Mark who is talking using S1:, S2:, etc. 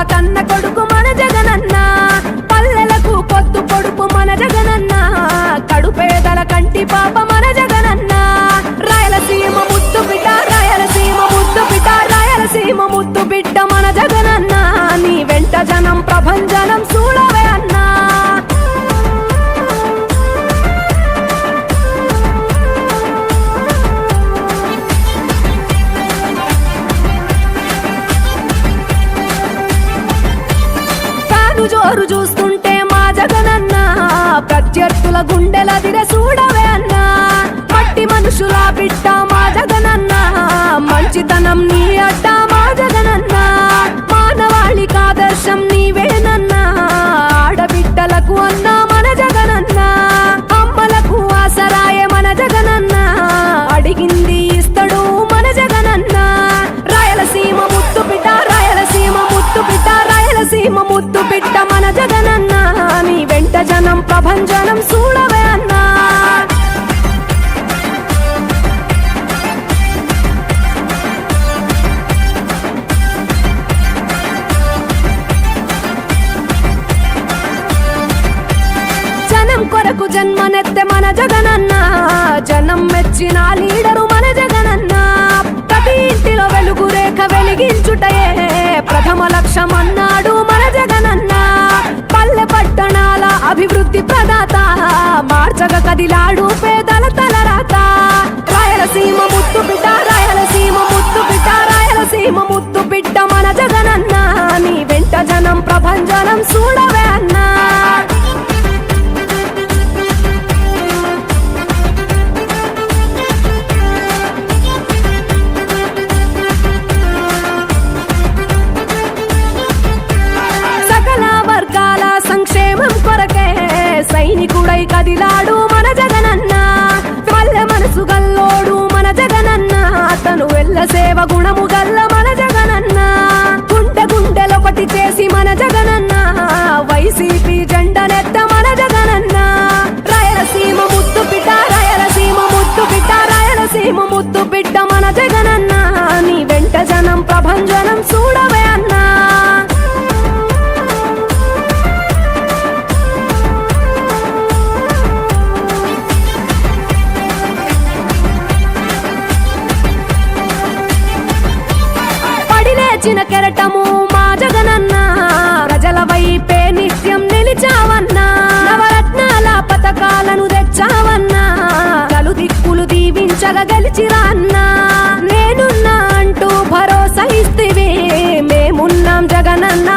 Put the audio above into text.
S1: కడుపుల కన్న కొడుకు మన జగనన్న, పల్లెలకు పొద్దు పొడుపు మన జగనన్న, కడుపేదల కంటి పాప మన జగనన్న. రాయలసీమ ముద్దు బిడ్డ, రాయలసీమ ముద్దు బిడ్డ, రాయలసీమ ముద్దు బిడ్డ మన జగనన్న. నీ వెంట జనం ప్రభంజనం చూడవే అన్నా. జోరు చూస్తుంటే మా జగనన్న, ప్రత్యర్థుల గుండెల దిర చూడవే అన్నా. మట్టి మనుషుల బిడ్డ మా జగనన్న, మంచితనం నీ అడ్డ మా జగనన్న. మానవాళికి ఆదర్శం నీవేనన్నా, ఆడబిడ్డలకు అన్నా మన జగనన్న. అమ్మలకు ఆసరాయే మన జగనన్న, అడిగింది ఇస్తడు మన జగనన్న. రాయలసీమ ముద్దు బిడ్డ, రాయలసీమ ముద్దు బిడ్డ, రాయలసీమ ముద్దు బిడ్డ మన జగనన్న. నీ వెంట జనం ప్రభంజనం చూడవే అన్నా. జనం కొరకు జన్మనెత్తె మన జగనన్న, జనం మెచ్చిన లీడరు మన జగనన్న. ప్రతి ఇంటిలో వెలుగు రేఖ వెలిగించుటయే ప్రథమ లక్ష్యం అన్నాడు మన జగనన్న. పల్లె పట్టణాల అభివృద్ధి ప్రదాత, మార్చగ కదిలాడు పేదల తలరాత. రాయలసీమ ముద్దు బిడ్డ, రాయలసీమ ముద్దు బిడ్డ, రాయలసీమ ముద్దు బిడ్డ మన జగనన్న. నీ వెంట జనం ప్రభంజనం చూడవే అన్నా. సంక్షేమం కొరకే సైనికుడై కదిలాడు మన జగనన్న. పల్లె మనసు గల్లోడు మన జగనన్న, తను ఎల్ల సేవ గుణము గల్ల మన జగనన్న. గుండె గుండెలొకటి చేసి మన జగనన్న, వైసీపీ జెండనెత్త మన జగనన్న. రాయలసీమ ముద్దు బిడ్డ, రాయలసీమ ముద్దు బిడ్డ, రాయలసీమ ముద్దు బిడ్డ మన జగనన్న. నీ వెంట జనం ప్రభంజనం చూడవే అన్నా. చిన్న కెరటము మా జగనన్న, ప్రజల వైపే నిత్యం నిలిచావన్నా. నవరత్నాల పథకాలను తెచ్చావన్నా, నలు దిక్కులు దీవించగా గెలిచిరా అన్నా. నేనున్నా అంటూ భరోసా ఇస్తివి, మేమున్నాం జగనన్న